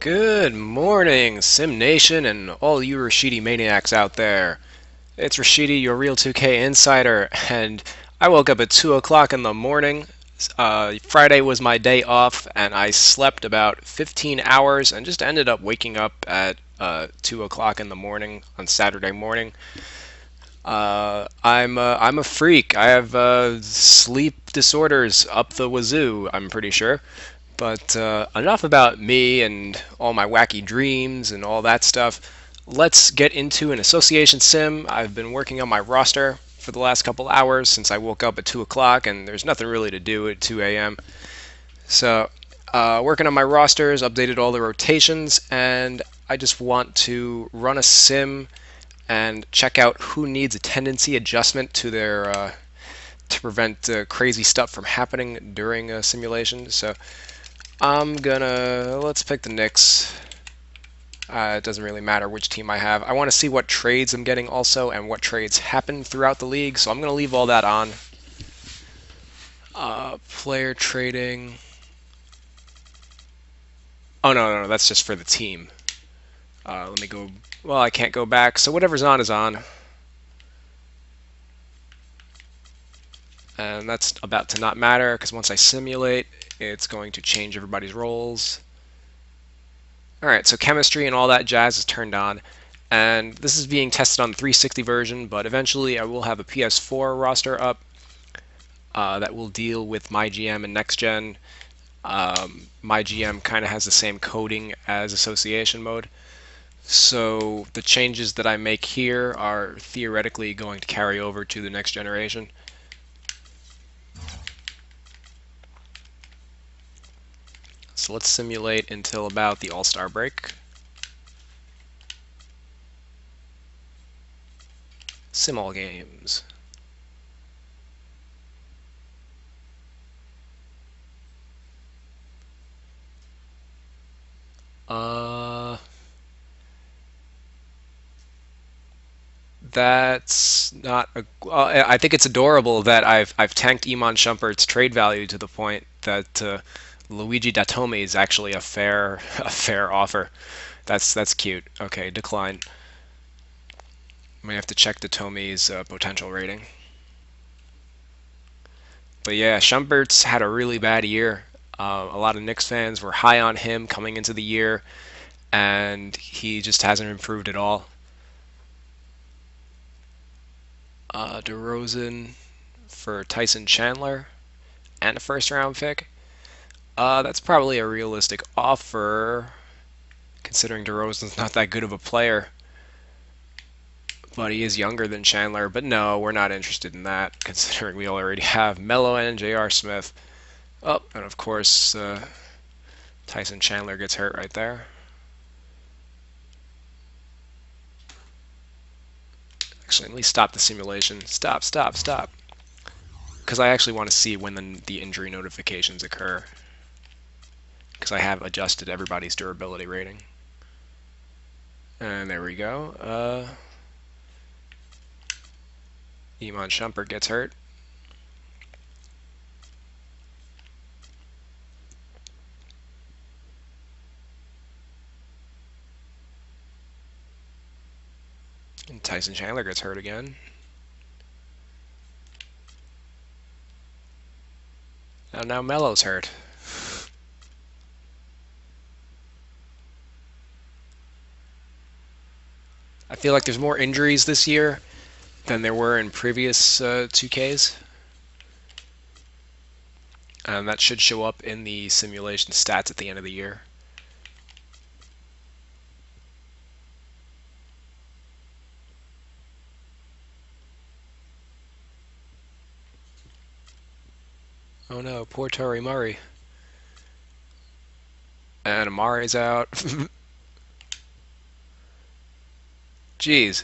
Good morning, Sim Nation, and all you Rashidi maniacs out there. It's Rashidi, your Real 2K insider, and I woke up at 2 o'clock in the morning. Friday was my day off, and I slept about 15 hours and just ended up waking up at 2 o'clock in the morning on Saturday morning. I'm a freak. I have sleep disorders up the wazoo, I'm pretty sure. But enough about me and all my wacky dreams and all that stuff. Let's get into an association sim. I've been working on my roster for the last couple hours since I woke up at 2 o'clock, and there's nothing really to do at 2 a.m. So, working on my rosters, updated all the rotations, and I just want to run a sim and check out who needs a tendency adjustment to their to prevent crazy stuff from happening during a simulation. So let's pick the Knicks. It doesn't really matter which team I have. I want to see what trades I'm getting also and what trades happen throughout the league, so I'm going to leave all that on. Player trading. Oh, no, that's just for the team. Let me go. Well, I can't go back, so whatever's on is on. And that's about to not matter, because once I simulate, it's going to change everybody's roles. Alright, so chemistry and all that jazz is turned on, and this is being tested on the 360 version, but eventually I will have a PS4 roster up that will deal with MyGM and NextGen. MyGM kind of has the same coding as association mode, so the changes that I make here are theoretically going to carry over to the next generation. So let's simulate until about the All-Star break. Sim all games. That's not a. I think it's adorable that I've tanked Iman Shumpert's trade value to the point that Luigi Datome is actually a fair a fair offer. That's cute. Okay, decline. I may have to check Datome's potential rating. But yeah, Shumpert's had a really bad year. A lot of Knicks fans were high on him coming into the year, and he just hasn't improved at all. DeRozan for Tyson Chandler and a first round pick. That's probably a realistic offer, considering DeRozan's not that good of a player. But he is younger than Chandler. But no, we're not interested in that, considering we already have Melo and J.R. Smith. Oh, and of course, Tyson Chandler gets hurt right there. Actually, let me stop the simulation. Stop. Because I actually want to see when the injury notifications occur. Because I have adjusted everybody's durability rating. And there we go. Iman Shumpert gets hurt. And Tyson Chandler gets hurt again. And now Melo's hurt. I feel like there's more injuries this year than there were in previous 2Ks. And that should show up in the simulation stats at the end of the year. Oh no, poor Torrey Murray. And Amari's out. Jeez,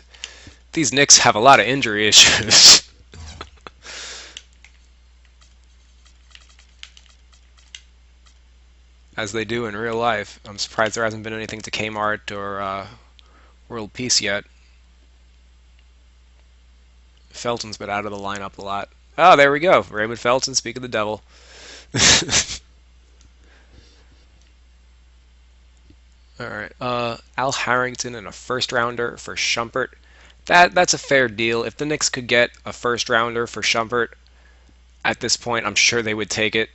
these Knicks have a lot of injury issues. As they do in real life. I'm surprised there hasn't been anything to Kmart or World Peace yet. Felton's been out of the lineup a lot. Oh, there we go. Raymond Felton, speak of the devil. Al Harrington and a first rounder for Shumpert. That's a fair deal. If the Knicks could get a first rounder for Shumpert at this point, I'm sure they would take it.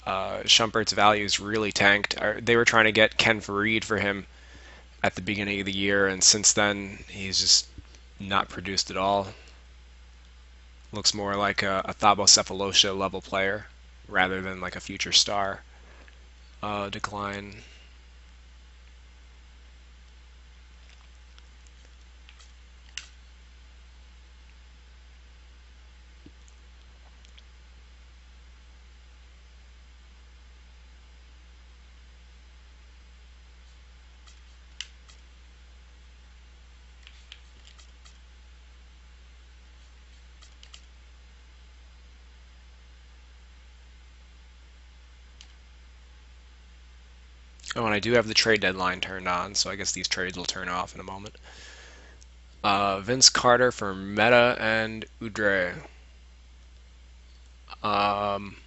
Shumpert's value's really tanked. They were trying to get Ken Fareed for him at the beginning of the year, and since then he's just not produced at all. Looks more like a Thabo Cephalosha level player rather than like a future star. Decline. Oh, and I do have the trade deadline turned on, so I guess these trades will turn off in a moment. Vince Carter for Meta and Udre. Um,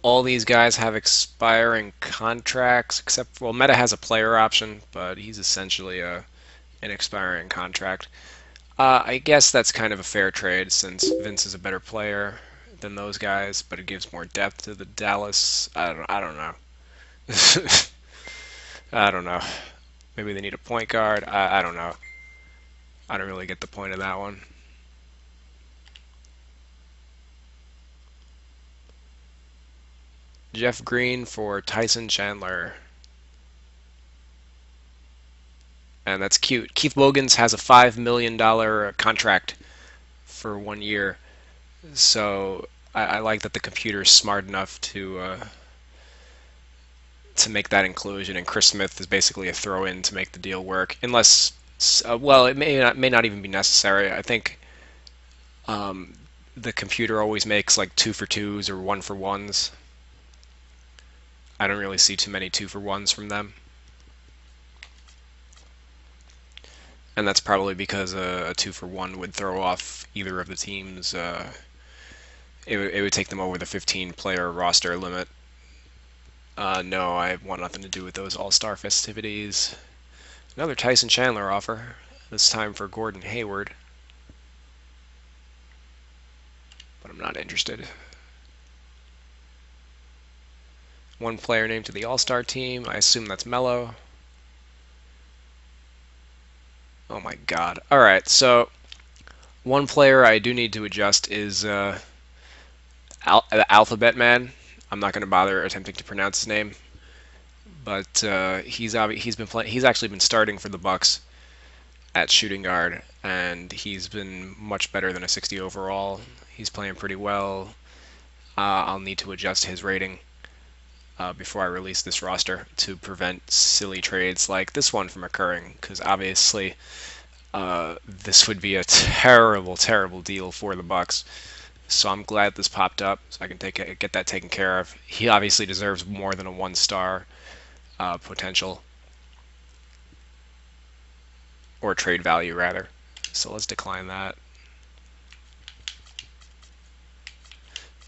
all these guys have expiring contracts, except well, Meta has a player option, but he's essentially an expiring contract. I guess that's kind of a fair trade since Vince is a better player than those guys, but it gives more depth to the Dallas. I don't know. I don't know. Maybe they need a point guard. I don't know. I don't really get the point of that one. Jeff Green for Tyson Chandler. And that's cute. Keith Williams has a $5 million contract for 1 year. So I like that the computer's smart enough to make that inclusion, and Chris Smith is basically a throw-in to make the deal work. Unless, well, it may not even be necessary. I think um, the computer always makes like 2 for 2s or 1 for 1s. I don't really see too many 2 for 1s from them, and that's probably because a 2 for 1 would throw off either of the teams. It would take them over the 15-player roster limit. No, I want nothing to do with those All-Star festivities. Another Tyson Chandler offer, this time for Gordon Hayward. But I'm not interested. One player named to the All-Star team. I assume that's Melo. Oh my god. Alright, so one player I do need to adjust is Alphabet Man. I'm not going to bother attempting to pronounce his name, but he's actually been starting for the Bucks at shooting guard, and he's been much better than a 60 overall. He's playing pretty well. I'll need to adjust his rating before I release this roster to prevent silly trades like this one from occurring, because obviously this would be a terrible, terrible deal for the Bucks. So I'm glad this popped up, so I can get that taken care of. He obviously deserves more than a 1-star potential, or trade value rather. So let's decline that.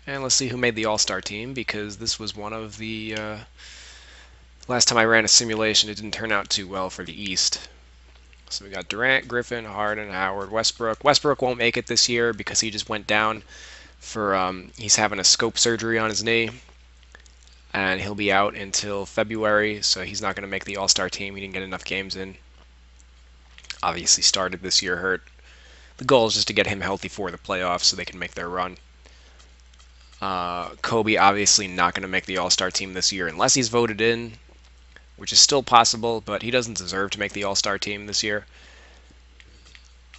And let's see who made the All-Star team, because this was one of the last time I ran a simulation, it didn't turn out too well for the East. So we got Durant, Griffin, Harden, Howard, Westbrook. Westbrook won't make it this year because he just went down for he's having a scope surgery on his knee, and he'll be out until February, so he's not going to make the All-Star team. He didn't get enough games in. Obviously started this year hurt. The goal is just to get him healthy for the playoffs so they can make their run. Kobe obviously not going to make the All-Star team this year unless he's voted in, which is still possible, but he doesn't deserve to make the All-Star team this year.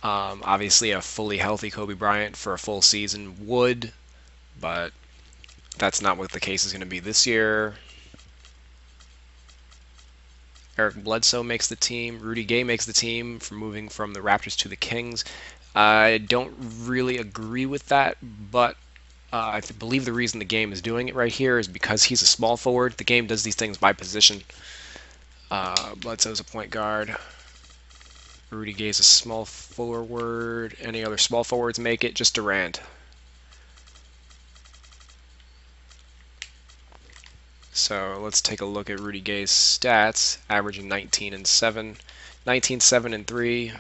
Obviously, a fully healthy Kobe Bryant for a full season would, but that's not what the case is going to be this year. Eric Bledsoe makes the team. Rudy Gay makes the team for moving from the Raptors to the Kings. I don't really agree with that, but I believe the reason the game is doing it right here is because he's a small forward. The game does these things by position. Bledsoe's a point guard. Rudy Gay's a small forward. Any other small forwards make it? Just Durant. So let's take a look at Rudy Gay's stats, averaging 19 and 7, 19, 7 and 3,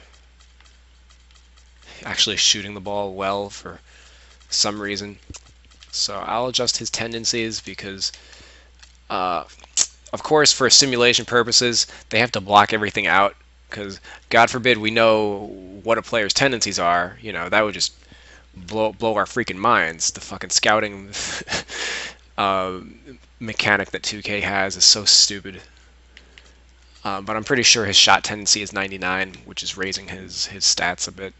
actually shooting the ball well for some reason. So I'll adjust his tendencies because, uh, of course, for simulation purposes, they have to block everything out because, God forbid, we know what a player's tendencies are. That would just blow our freaking minds. The fucking scouting uh, mechanic that 2K has is so stupid. But I'm pretty sure his shot tendency is 99, which is raising his stats a bit.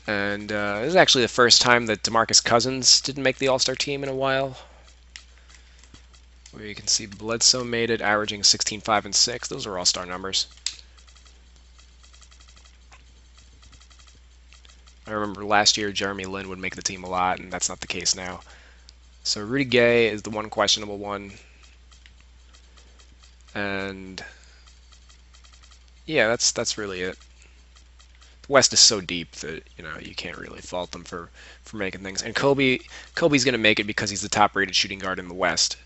And this is actually the first time that DeMarcus Cousins didn't make the All-Star team in a while. Where you can see Bledsoe made it, averaging 16, 5, and 6. Those are All-Star numbers. I remember last year Jeremy Lin would make the team a lot, and that's not the case now. So Rudy Gay is the one questionable one. And yeah, that's really it. The West is so deep that you can't really fault them for making things. And Kobe's going to make it because he's the top-rated shooting guard in the West.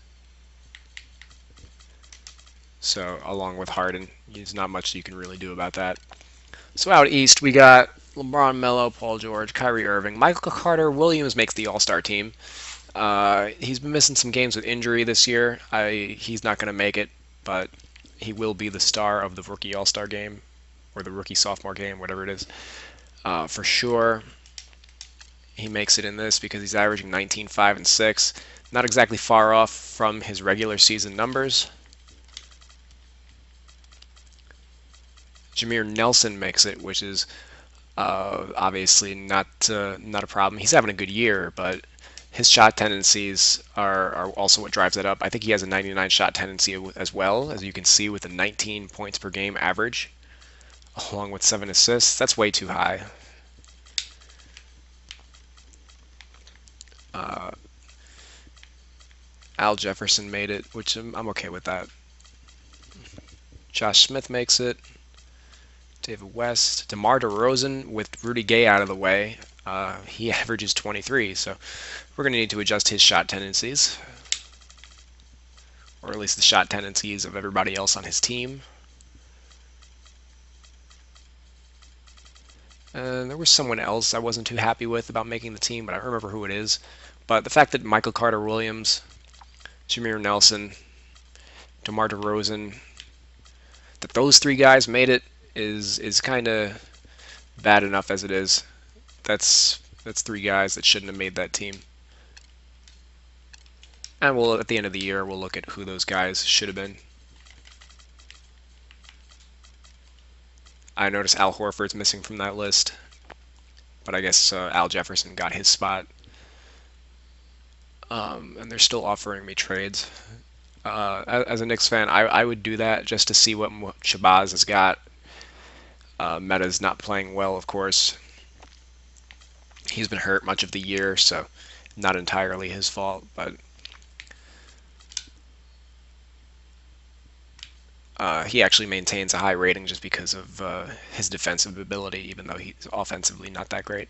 So along with Harden, there's not much you can really do about that. So out east, we got LeBron, Melo, Paul George, Kyrie Irving, Michael Carter Williams makes the All-Star team. He's been missing some games with injury this year. He's not going to make it, but he will be the star of the rookie All-Star game or the rookie sophomore game, whatever it is. For sure, he makes it in this because he's averaging 19, 5, and 6. Not exactly far off from his regular season numbers. Jameer Nelson makes it, which is obviously not a problem. He's having a good year, but his shot tendencies are also what drives that up. I think he has a 99 shot tendency as well, as you can see with a 19 points per game average, along with 7 assists. That's way too high. Al Jefferson made it, which I'm okay with that. Josh Smith makes it. David West. DeMar DeRozan with Rudy Gay out of the way. He averages 23, so we're going to need to adjust his shot tendencies, or at least the shot tendencies of everybody else on his team. And there was someone else I wasn't too happy with about making the team, but I don't remember who it is. But the fact that Michael Carter Williams, Jameer Nelson, DeMar DeRozan, that those three guys made it is kind of bad enough as it is. That's three guys that shouldn't have made that team. And at the end of the year, we'll look at who those guys should have been. I noticed Al Horford's missing from that list, but I guess Al Jefferson got his spot. And they're still offering me trades. As a Knicks fan, I would do that just to see what Shabazz has got. Meta's not playing well, of course. He's been hurt much of the year, so not entirely his fault, but he actually maintains a high rating just because of his defensive ability, even though he's offensively not that great.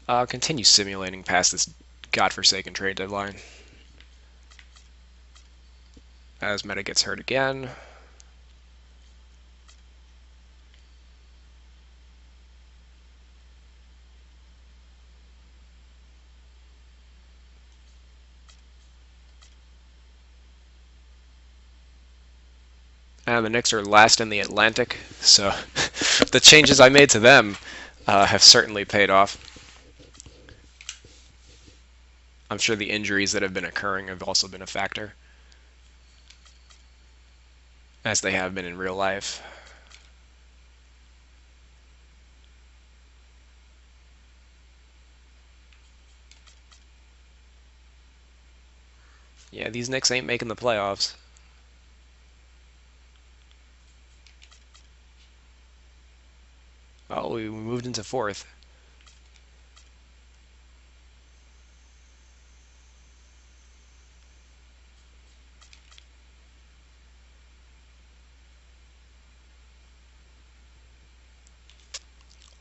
Continue simulating past this godforsaken trade deadline. As Meta gets hurt again. And the Knicks are last in the Atlantic, so the changes I made to them have certainly paid off. I'm sure the injuries that have been occurring have also been a factor, as they have been in real life. Yeah, these Knicks ain't making the playoffs. Oh, we moved into fourth.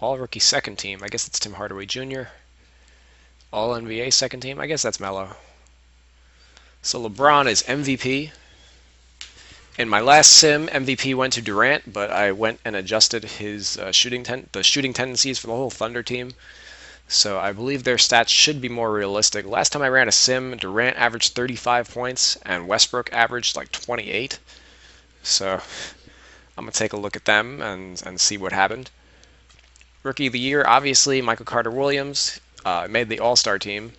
All rookie second team. I guess it's Tim Hardaway Jr. All NBA second team. I guess that's Melo. So LeBron is MVP. In my last sim, MVP went to Durant, but I went and adjusted his the shooting tendencies for the whole Thunder team. So I believe their stats should be more realistic. Last time I ran a sim, Durant averaged 35 points and Westbrook averaged like 28. So I'm gonna take a look at them and see what happened. Rookie of the year, obviously Michael Carter Williams made the All-Star team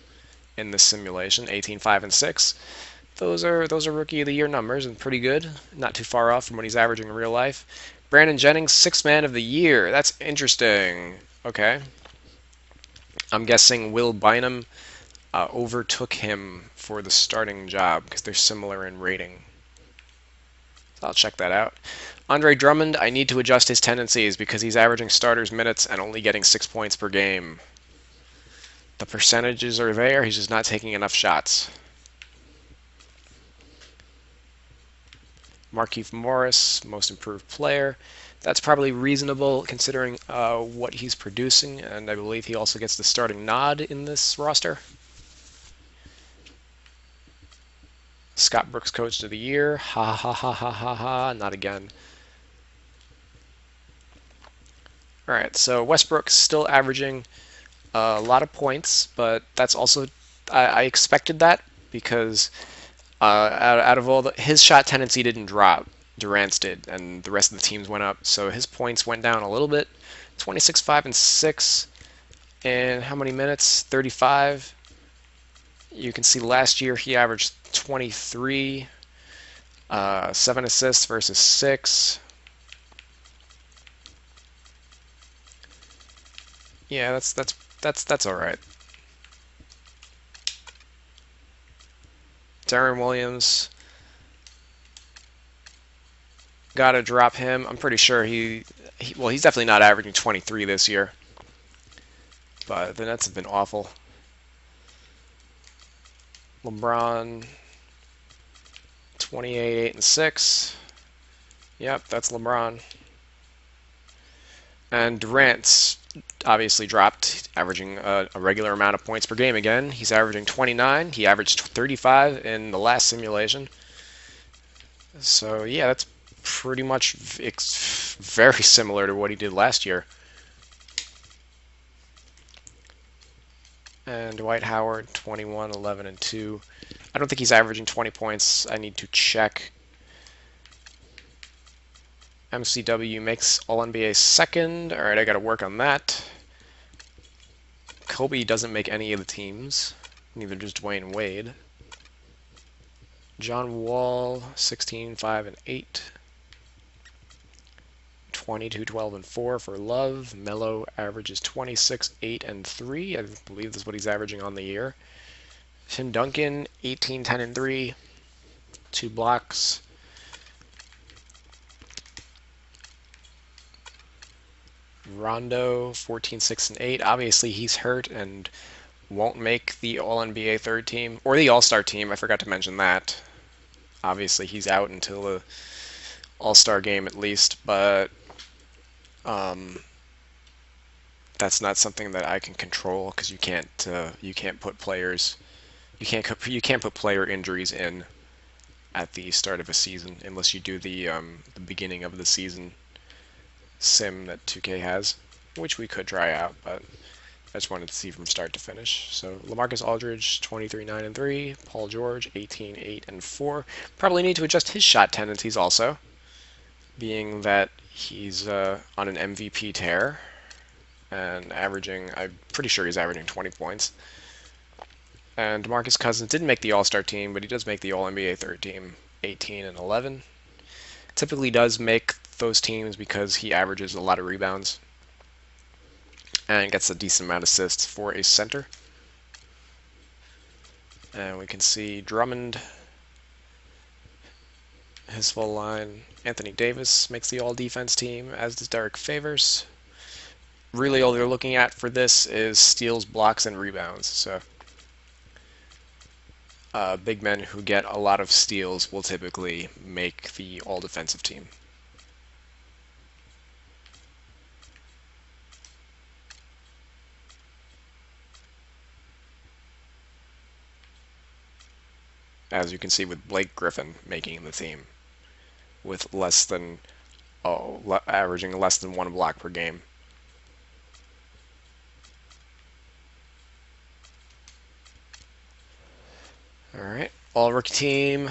in this simulation, 18, 5, and 6. Those are rookie of the year numbers and pretty good. Not too far off from what he's averaging in real life. Brandon Jennings, sixth man of the year. That's interesting. Okay. I'm guessing Will Bynum overtook him for the starting job because they're similar in rating. So I'll check that out. Andre Drummond, I need to adjust his tendencies because he's averaging starters minutes and only getting 6 points per game. The percentages are there, he's just not taking enough shots. Markieff Morris, most improved player. That's probably reasonable considering what he's producing, and I believe he also gets the starting nod in this roster. Scott Brooks, Coach of the Year. Ha ha ha ha ha ha. Not again. All right, so Westbrook's still averaging a lot of points, but that's also I expected that because out of all his shot tendency didn't drop. Durant's did, and the rest of the teams went up. So his points went down a little bit. 26, 5, and 6. And how many minutes? 35. You can see last year he averaged 23, 7 assists versus 6. Yeah, that's all right. Darren Williams, gotta drop him. I'm pretty sure he's definitely not averaging 23 this year. But the Nets have been awful. LeBron, 28, 8, and 6. Yep, that's LeBron. And Durant's obviously dropped, averaging a regular amount of points per game again. He's averaging 29. He averaged 35 in the last simulation. So, yeah, that's pretty much very similar to what he did last year. And Dwight Howard, 21, 11, and 2. I don't think he's averaging 20 points. I need to check. MCW makes All-NBA second. All right, I got to work on that. Kobe doesn't make any of the teams. Neither does Dwayne Wade. John Wall, 16, 5, and 8. 22, 12, and 4 for Love. Melo averages 26, 8, and 3. I believe that's what he's averaging on the year. Tim Duncan, 18, 10, and 3. 2 blocks. Rondo, 14, 6, and 8. Obviously, he's hurt and won't make the All-NBA third team. Or the All-Star team, I forgot to mention that. Obviously, he's out until the All-Star game at least, but that's not something that I can control because you can't put players you can't put player injuries in at the start of a season unless you do the beginning of the season sim that 2K has, which we could try out, but I just wanted to see from start to finish. So LaMarcus Aldridge, 23, 9, and 3. Paul George, 18, 8, and 4. Probably need to adjust his shot tendencies also, being that he's on an MVP tear and averaging, I'm pretty sure he's averaging 20 points. And DeMarcus Cousins didn't make the All-Star team, but he does make the All-NBA third team, 18 and 11. Typically does make those teams because he averages a lot of rebounds and gets a decent amount of assists for a center. And we can see Drummond, his full line. Anthony Davis makes the all-defense team, as does Derek Favors. Really all they're looking at for this is steals, blocks, and rebounds. So big men who get a lot of steals will typically make the all-defensive team. as you can see with Blake Griffin making the team with less than averaging less than 1 block per game. All right, all rookie team.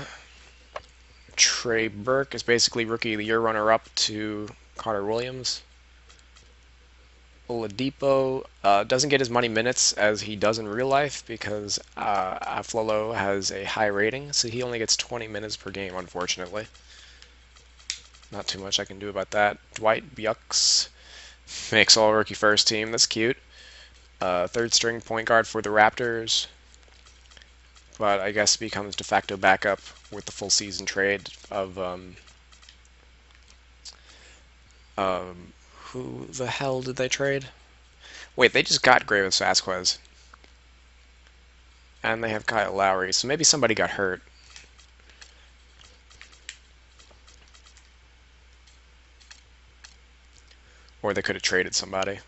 Trey Burke is basically rookie of the year runner-up to Carter Williams. Oladipo doesn't get as many minutes as he does in real life because Aflalo has a high rating, so he only gets 20 minutes per game, unfortunately. Not too much I can do about that. Dwight Bucks makes all rookie first team. That's cute. Third string point guard for the Raptors, but I guess becomes de facto backup with the full season trade of who the hell did they trade? Wait, they just got Gravis Vasquez. And they have Kyle Lowry, so maybe somebody got hurt. Or they could have traded somebody.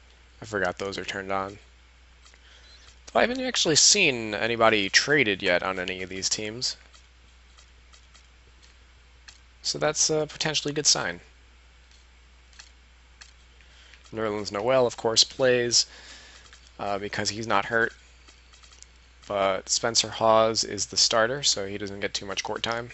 I forgot those are turned on. But I haven't actually seen anybody traded yet on any of these teams. So that's a potentially good sign. Nerlens Noel, of course, plays because he's not hurt. But Spencer Hawes is the starter, so he doesn't get too much court time.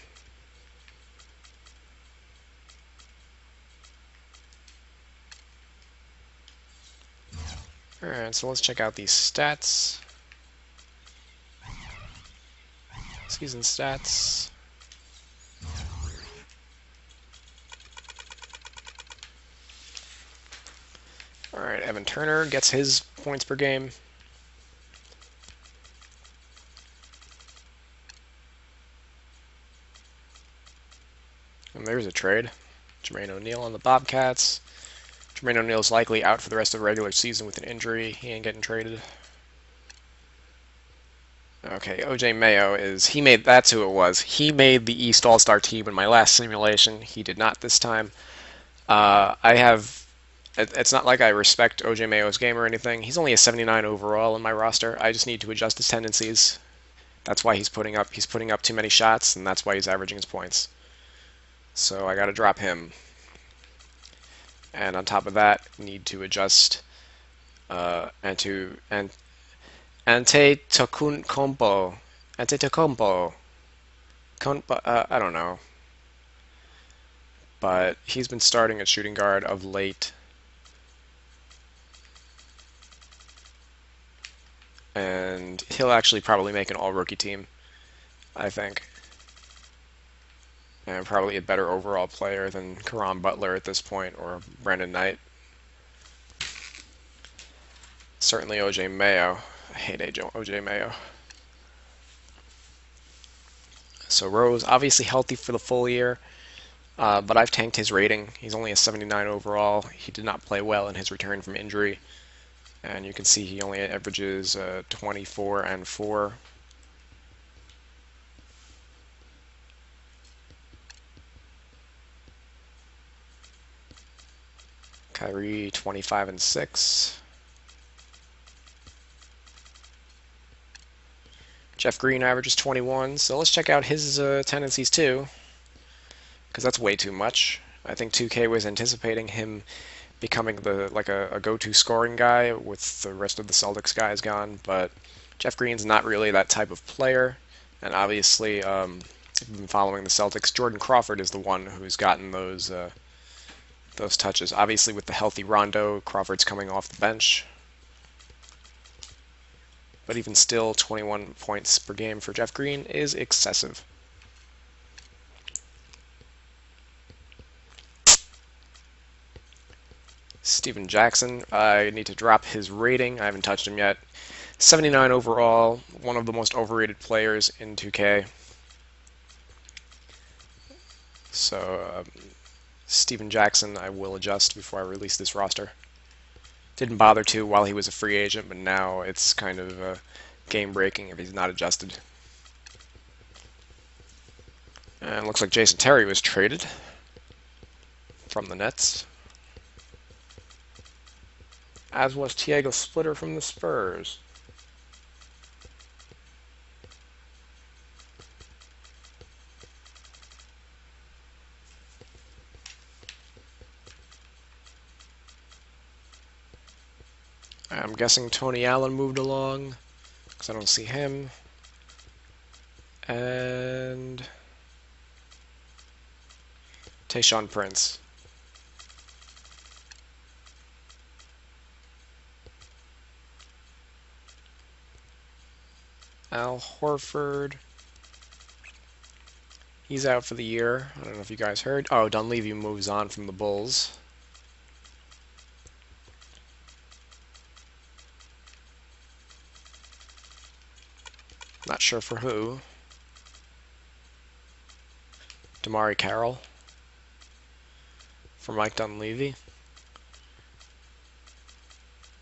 Alright, so let's check out these stats. Season stats. Alright, Evan Turner gets his points per game. And there's a trade. Jermaine O'Neal on the Bobcats. Jermaine O'Neal's likely out for the rest of the regular season with an injury. He ain't getting traded. Okay, OJ Mayo that's who it was. He made the East All-Star team in my last simulation. He did not this time. It's not like I respect OJ Mayo's game or anything. He's only a 79 overall in my roster. I just need to adjust his tendencies. That's why he's putting up too many shots, and that's why he's averaging his points. So I got to drop him. And on top of that, need to adjust Ante Antetokounmpo. I don't know. But he's been starting at shooting guard of late. And he'll actually probably make an all-rookie team, I think. And probably a better overall player than Caron Butler at this point, or Brandon Knight. Certainly OJ Mayo. I hate OJ Mayo. So Rose, obviously healthy for the full year, but I've tanked his rating. He's only a 79 overall. He did not play well in his return from injury. And you can see he only averages 24 and 4. Kyrie, 25 and 6. Jeff Green averages 21, so let's check out his tendencies too, because that's way too much. I think 2K was anticipating him becoming a go-to scoring guy with the rest of the Celtics guys gone, but Jeff Green's not really that type of player, and obviously, if you've been following the Celtics, Jordan Crawford is the one who's gotten those touches. Obviously, with the healthy Rondo, Crawford's coming off the bench. But even still, 21 points per game for Jeff Green is excessive. Steven Jackson, I need to drop his rating. I haven't touched him yet. 79 overall, one of the most overrated players in 2K. So, Steven Jackson, I will adjust before I release this roster. Didn't bother to while he was a free agent, but now it's kind of game-breaking if he's not adjusted. And looks like Jason Terry was traded from the Nets, as was Tiago Splitter from the Spurs. I'm guessing Tony Allen moved along because I don't see him. And Tayshaun Prince. Al Horford. He's out for the year. I don't know if you guys heard. Oh, Dunleavy moves on from the Bulls. Not sure for who. Damari Carroll for Mike Dunleavy.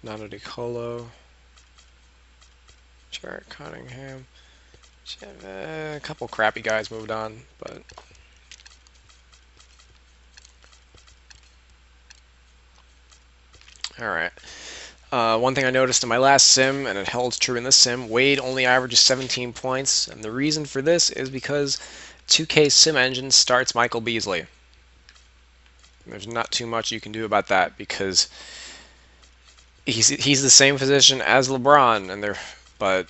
Nana DiColo. Jarrett Cunningham. A couple crappy guys moved on, but all right. One thing I noticed in my last sim, and it holds true in this sim, Wade only averages 17 points, and the reason for this is because 2K Sim Engine starts Michael Beasley. There's not too much you can do about that because he's the same position as LeBron, but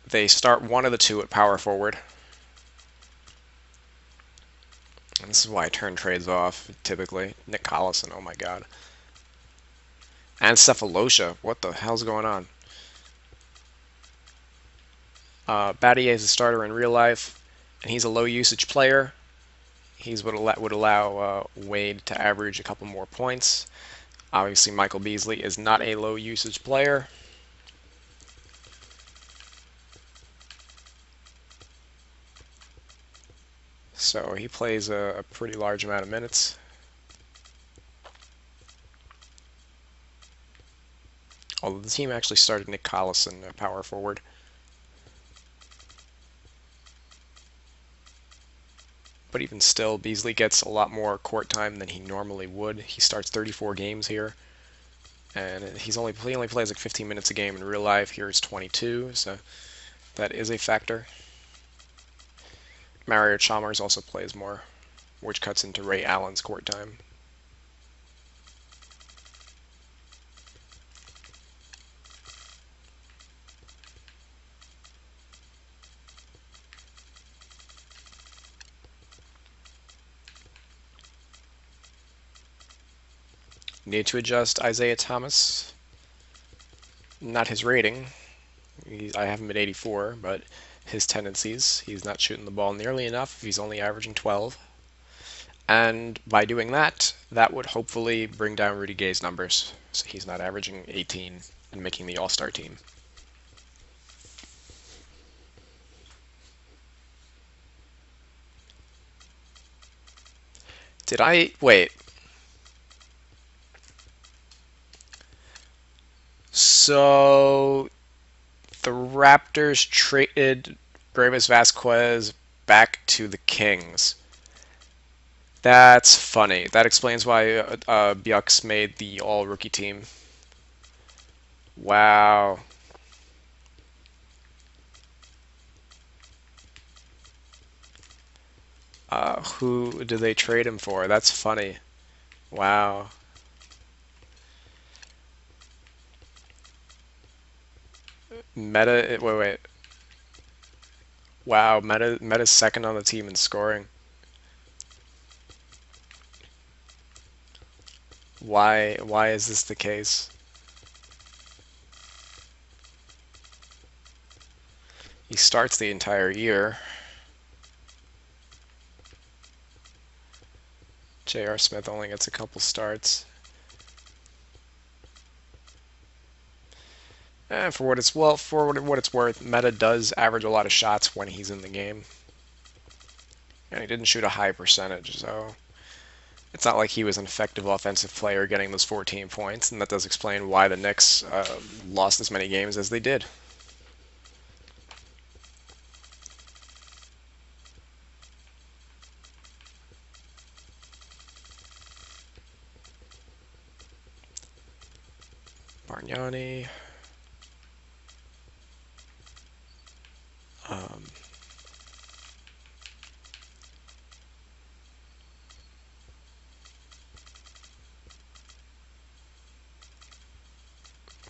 they start one of the two at power forward. And this is why I turn trades off typically. Nick Collison, oh my god. And Cephalosha, what the hell's going on? Battier is a starter in real life, and he's a low usage player. He's what would allow Wade to average a couple more points. Obviously, Michael Beasley is not a low usage player. So he plays a pretty large amount of minutes. Although the team actually started Nick Collison, a power forward. But even still, Beasley gets a lot more court time than he normally would. He starts 34 games here, and he only plays like 15 minutes a game in real life. Here it's 22, so that is a factor. Mario Chalmers also plays more, which cuts into Ray Allen's court time. Need to adjust Isaiah Thomas. Not his rating. I have him at 84, but his tendencies. He's not shooting the ball nearly enough. He's only averaging 12. And by doing that, that would hopefully bring down Rudy Gay's numbers. So he's not averaging 18 and making the All-Star team. Did I... Wait. So the Raptors traded Brevis Vasquez back to the Kings. That's funny. That explains why Bucks made the all-rookie team. Wow. Who did they trade him for? That's funny. Wow. Wait. Wow, Meta's second on the team in scoring. Why is this the case? He starts the entire year. J.R. Smith only gets a couple starts. For what it's worth, Meta does average a lot of shots when he's in the game, and he didn't shoot a high percentage, so it's not like he was an effective offensive player getting those 14 points, and that does explain why the Knicks lost as many games as they did. Bargnani.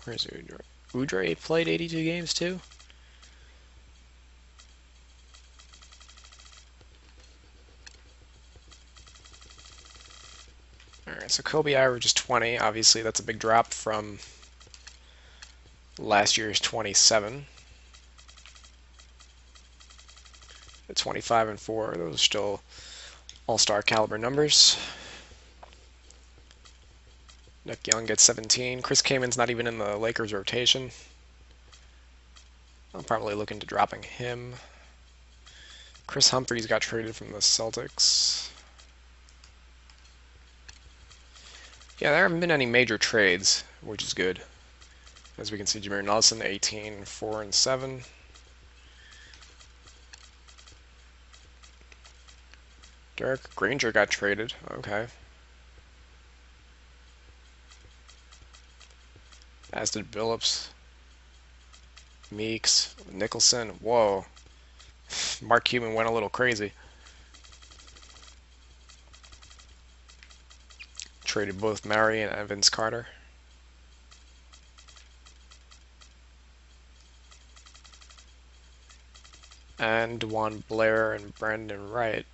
Where's Udre? Udre played 82 games too? Alright, so Kobe averages 20. Obviously, that's a big drop from last year's 27. At 25 and 4, those are still all-star caliber numbers. Nick Young gets 17. Chris Kaman's not even in the Lakers rotation. I'm probably looking to dropping him. Chris Humphries got traded from the Celtics. Yeah, there haven't been any major trades, which is good. As we can see, Jameer Nelson, 18, 4, and 7. Derek Granger got traded. Okay. As did Billups. Meeks. Nicholson. Whoa. Mark Cuban went a little crazy. Traded both Marion and Vince Carter. And DeJuan Blair and Brandon Wright.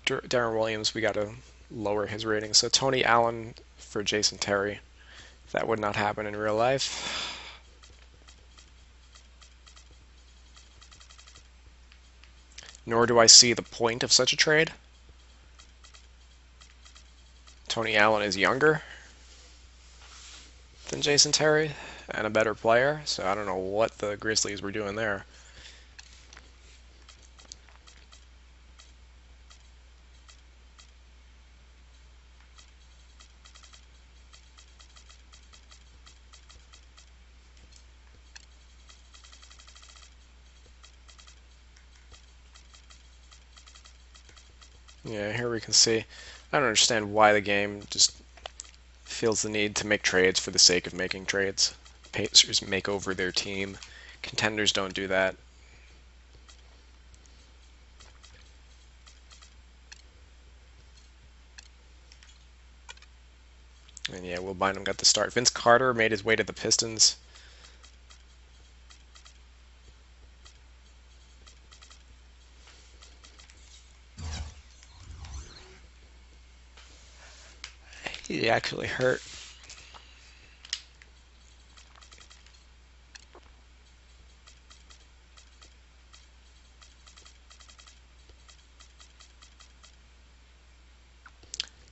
Darren Williams, we got to lower his rating. So Tony Allen for Jason Terry. That would not happen in real life. Nor do I see the point of such a trade. Tony Allen is younger than Jason Terry and a better player, so I don't know what the Grizzlies were doing there. Yeah, here we can see. I don't understand why the game just feels the need to make trades for the sake of making trades. Pacers make over their team. Contenders don't do that. And yeah, Will Bynum got the start. Vince Carter made his way to the Pistons. He actually hurt.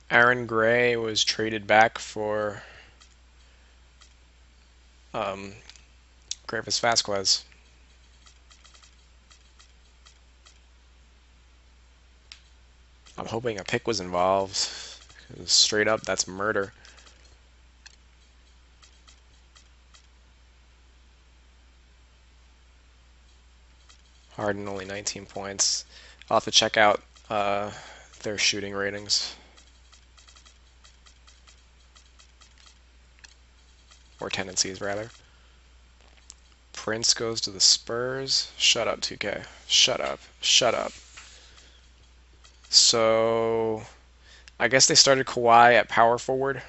Aaron Gray was traded back for Gravis Vasquez. I'm hoping a pick was involved. Straight up, that's murder. Harden only 19 points. I'll have to check out their shooting ratings. Or tendencies, rather. Prince goes to the Spurs. Shut up, 2K. Shut up. Shut up. So, I guess they started Kawhi at power forward,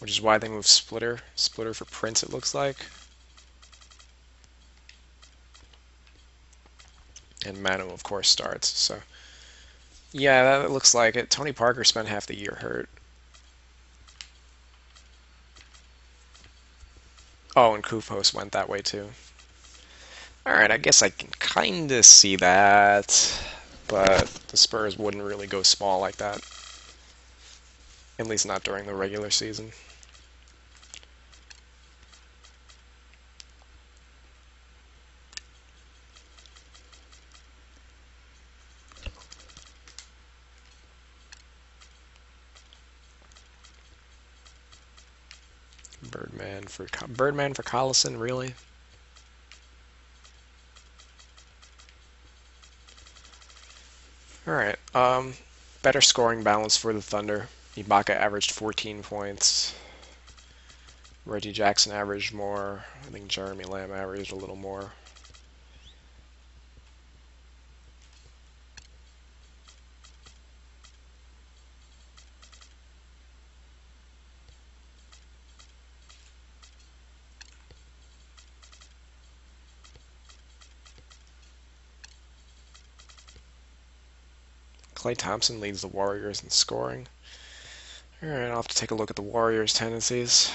which is why they moved Splitter. Splitter for Prince, it looks like. And Manu, of course, starts. So, yeah, that looks like it. Tony Parker spent half the year hurt. Oh, and Kufos went that way too. Alright, I guess I can kind of see that, but the Spurs wouldn't really go small like that. At least not during the regular season. Birdman for Collison, really? Alright, better scoring balance for the Thunder. Ibaka averaged 14 points. Reggie Jackson averaged more. I think Jeremy Lamb averaged a little more. Klay Thompson leads the Warriors in scoring. Alright, I'll have to take a look at the Warriors' tendencies.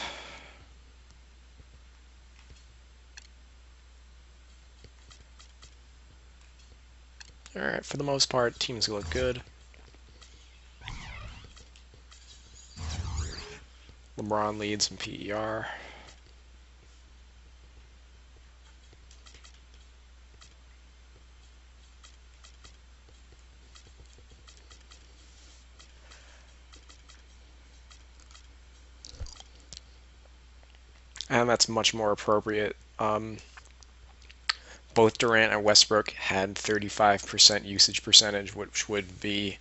Alright, for the most part, teams look good. LeBron leads in PER. And that's much more appropriate. Both Durant and Westbrook had 35% usage percentage, which would be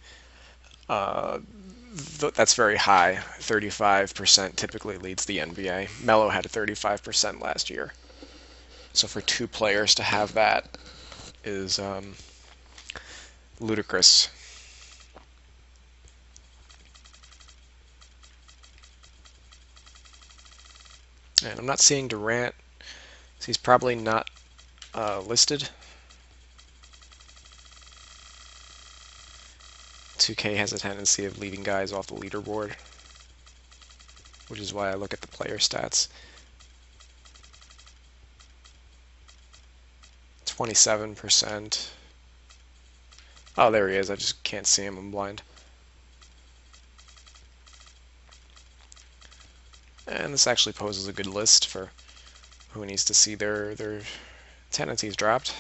that's very high. 35% typically leads the NBA. Melo had a 35% last year. So for two players to have that is ludicrous. And I'm not seeing Durant, so he's probably not listed. 2K has a tendency of leaving guys off the leaderboard, which is why I look at the player stats. 27%. Oh, there he is. I just can't see him. I'm blind. And this actually poses a good list for who needs to see their tendencies dropped.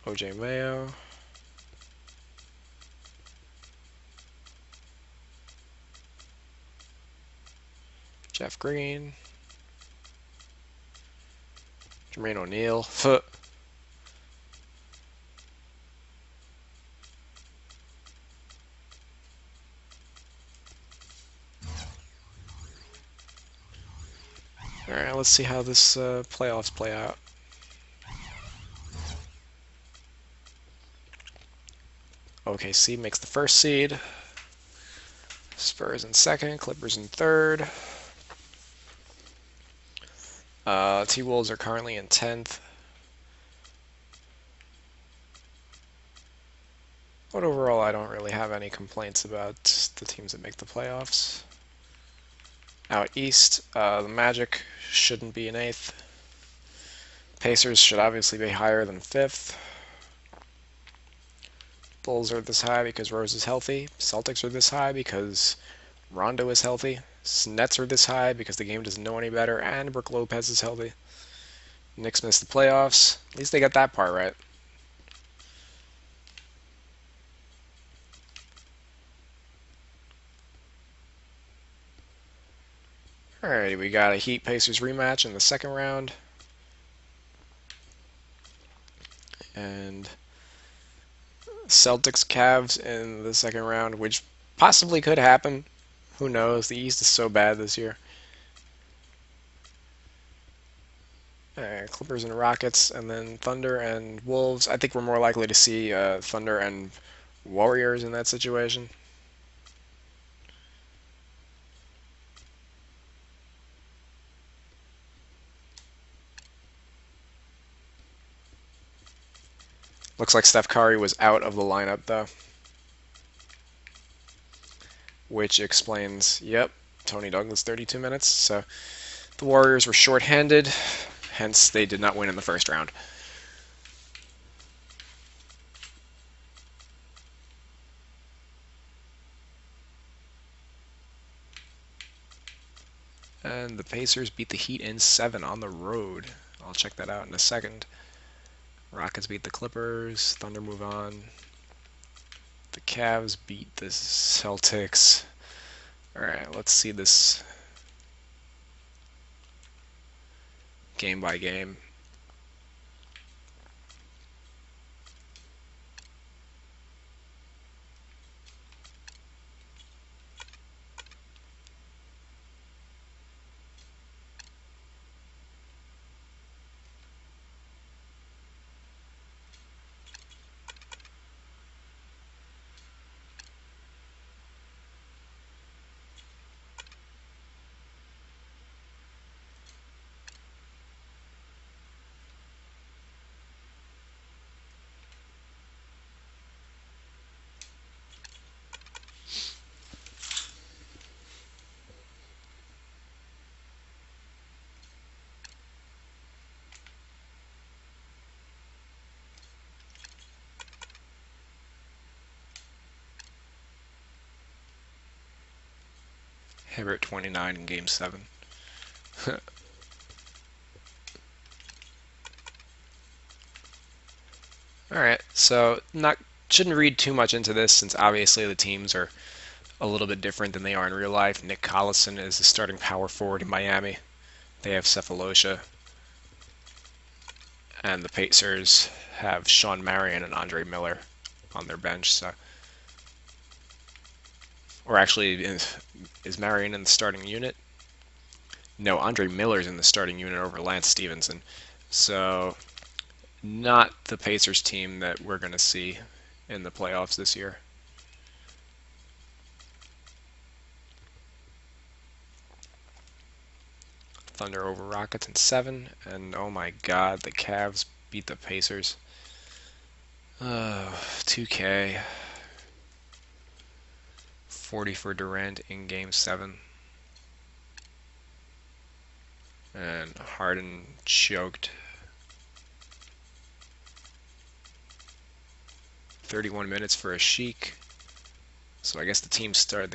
OJ Mayo. Jeff Green. Jermaine O'Neal. Alright, let's see how this playoffs play out. OKC makes the first seed. Spurs in second. Clippers in third. T-Wolves are currently in 10th. But overall, I don't really have any complaints about the teams that make the playoffs. Out east, the Magic shouldn't be in 8th. Pacers should obviously be higher than 5th. Bulls are this high because Rose is healthy. Celtics are this high because Rondo is healthy. Nets are this high because the game doesn't know any better, and Brook Lopez is healthy. Knicks missed the playoffs. At least they got that part right. Alrighty, we got a Heat Pacers rematch in the second round. And Celtics Cavs in the second round, which possibly could happen. Who knows? The East is so bad this year. Clippers and Rockets, and then Thunder and Wolves. I think we're more likely to see Thunder and Warriors in that situation. Looks like Steph Curry was out of the lineup, though. Which explains, yep, Tony Douglas 32 minutes. So the Warriors were shorthanded, hence they did not win in the first round. And the Pacers beat the Heat in 7 on the road. I'll check that out in a second. Rockets beat the Clippers. Thunder move on. The Cavs beat the Celtics. Alright, let's see this game by game. Hibbert 29 in Game 7. Alright, so not shouldn't read too much into this since obviously the teams are a little bit different than they are in real life. Nick Collison is the starting power forward in Miami. They have Cephalosha. And the Pacers have Sean Marion and Andre Miller on their bench. So, or actually, is Marion in the starting unit? No, Andre Miller's in the starting unit over Lance Stevenson. So, not the Pacers team that we're going to see in the playoffs this year. Thunder over Rockets in 7, and oh my god, the Cavs beat the Pacers. 2K. 40 for Durant in Game 7. And Harden choked. 31 minutes for a Sheik. So I guess the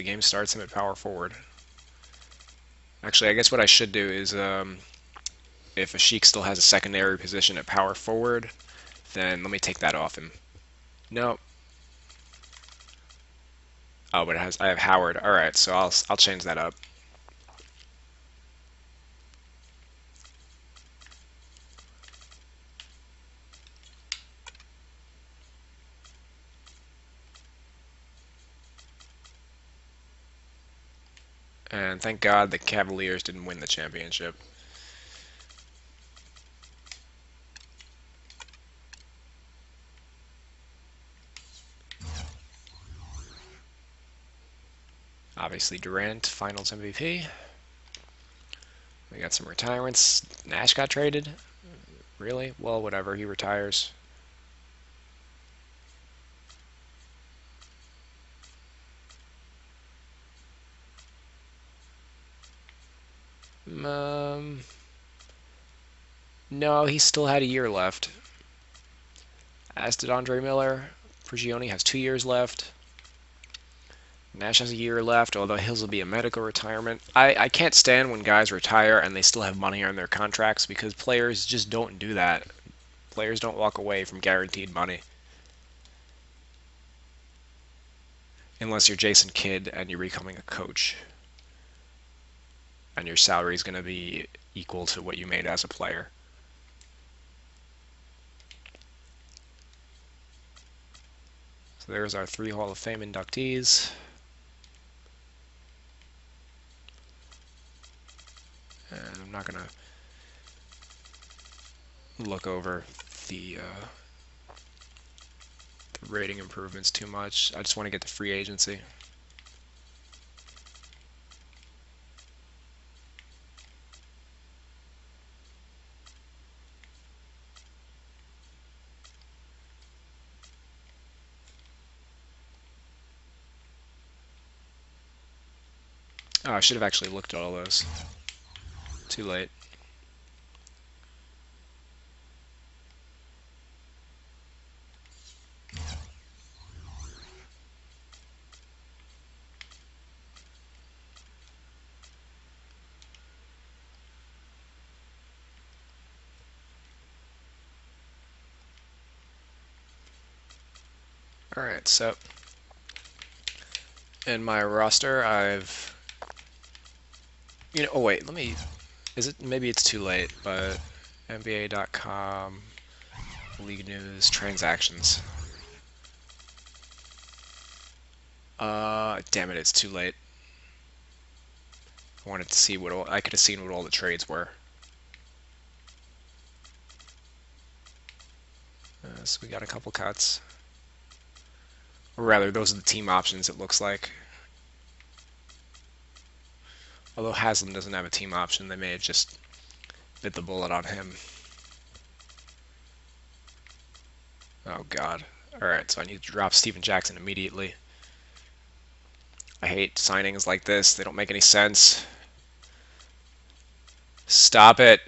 game starts him at power forward. Actually, I guess what I should do is if a Sheik still has a secondary position at power forward, then let me take that off him. No. Oh, but I have Howard. All right, so I'll change that up. And thank God the Cavaliers didn't win the championship. Obviously Durant, Finals MVP. We got some retirements. Nash got traded. Really? Well, whatever. He retires. Um, no, he still had a year left. As did Andre Miller. Prigioni has 2 years left. Nash has a year left, although his will be a medical retirement. I can't stand when guys retire and they still have money on their contracts because players just don't do that. Players don't walk away from guaranteed money. Unless you're Jason Kidd and you're becoming a coach. And your salary is going to be equal to what you made as a player. So there's our 3 Hall of Fame inductees. And I'm not going to look over the rating improvements too much. I just want to get to free agency. Oh, I should have actually looked at all those. Too late. Alright, so in my roster, oh wait, maybe it's too late, but NBA.com, League News, transactions. Damn it, it's too late. I wanted to see I could have seen what all the trades were. So we got a couple cuts. Or rather, those are the team options, it looks like. Although Haslam doesn't have a team option, they may have just bit the bullet on him. Oh god. Alright, so I need to drop Steven Jackson immediately. I hate signings like this. They don't make any sense. Stop it.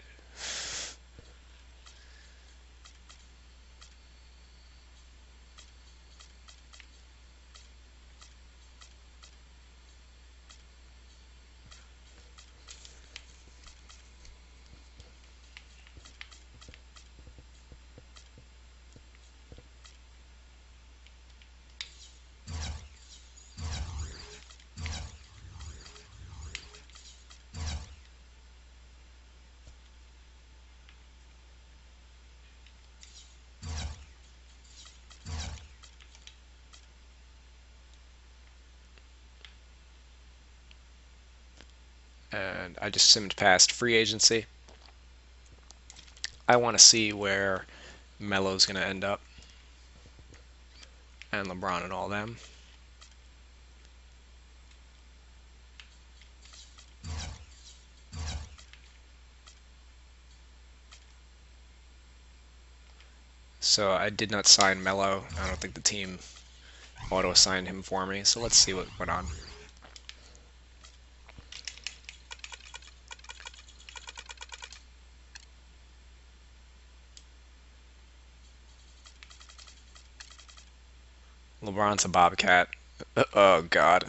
And I just simmed past free agency. I want to see where Melo's going to end up, and LeBron and all them. So I did not sign Melo. I don't think the team auto-assigned him for me. So let's see what went on. LeBron's a Bobcat. Oh, God.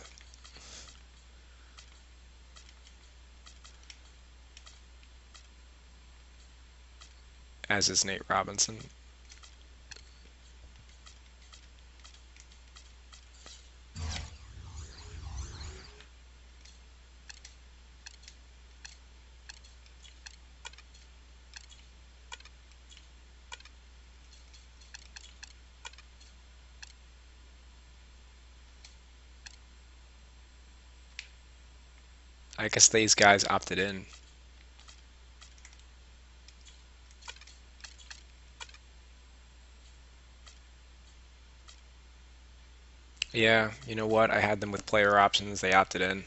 As is Nate Robinson. I guess these guys opted in. Yeah, you know what? I had them with player options. They opted in.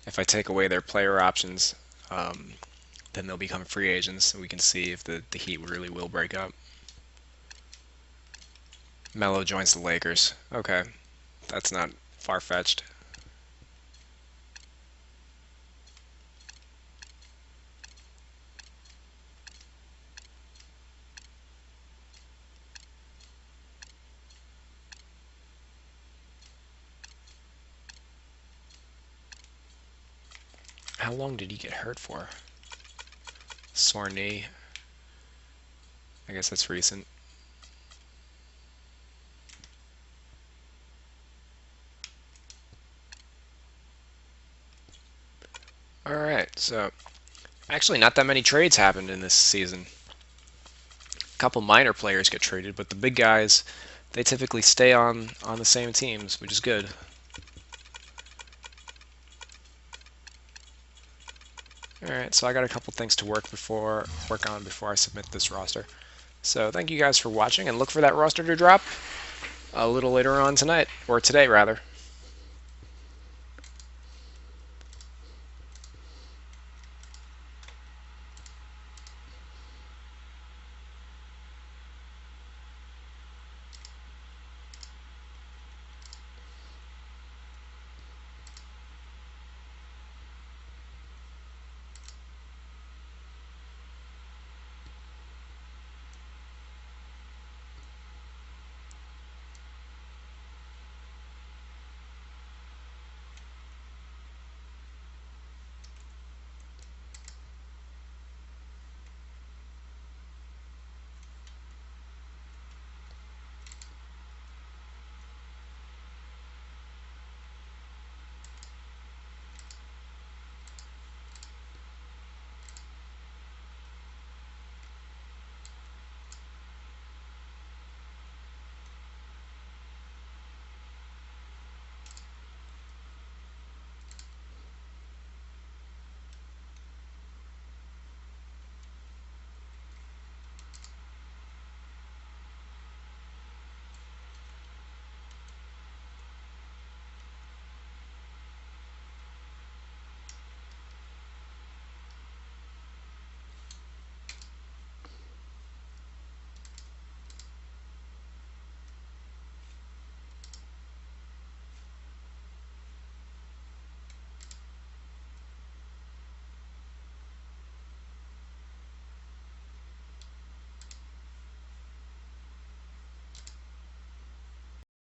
If I take away their player options, then they'll become free agents, and we can see if the Heat really will break up. Melo joins the Lakers. Okay, that's not far-fetched. How long did he get hurt for? Sore knee. I guess that's recent. Alright, so actually not that many trades happened in this season. A couple minor players get traded, but the big guys, they typically stay on the same teams, which is good. Alright, so I got a couple things to work on before I submit this roster. So thank you guys for watching, and look for that roster to drop a little later on tonight, or today rather.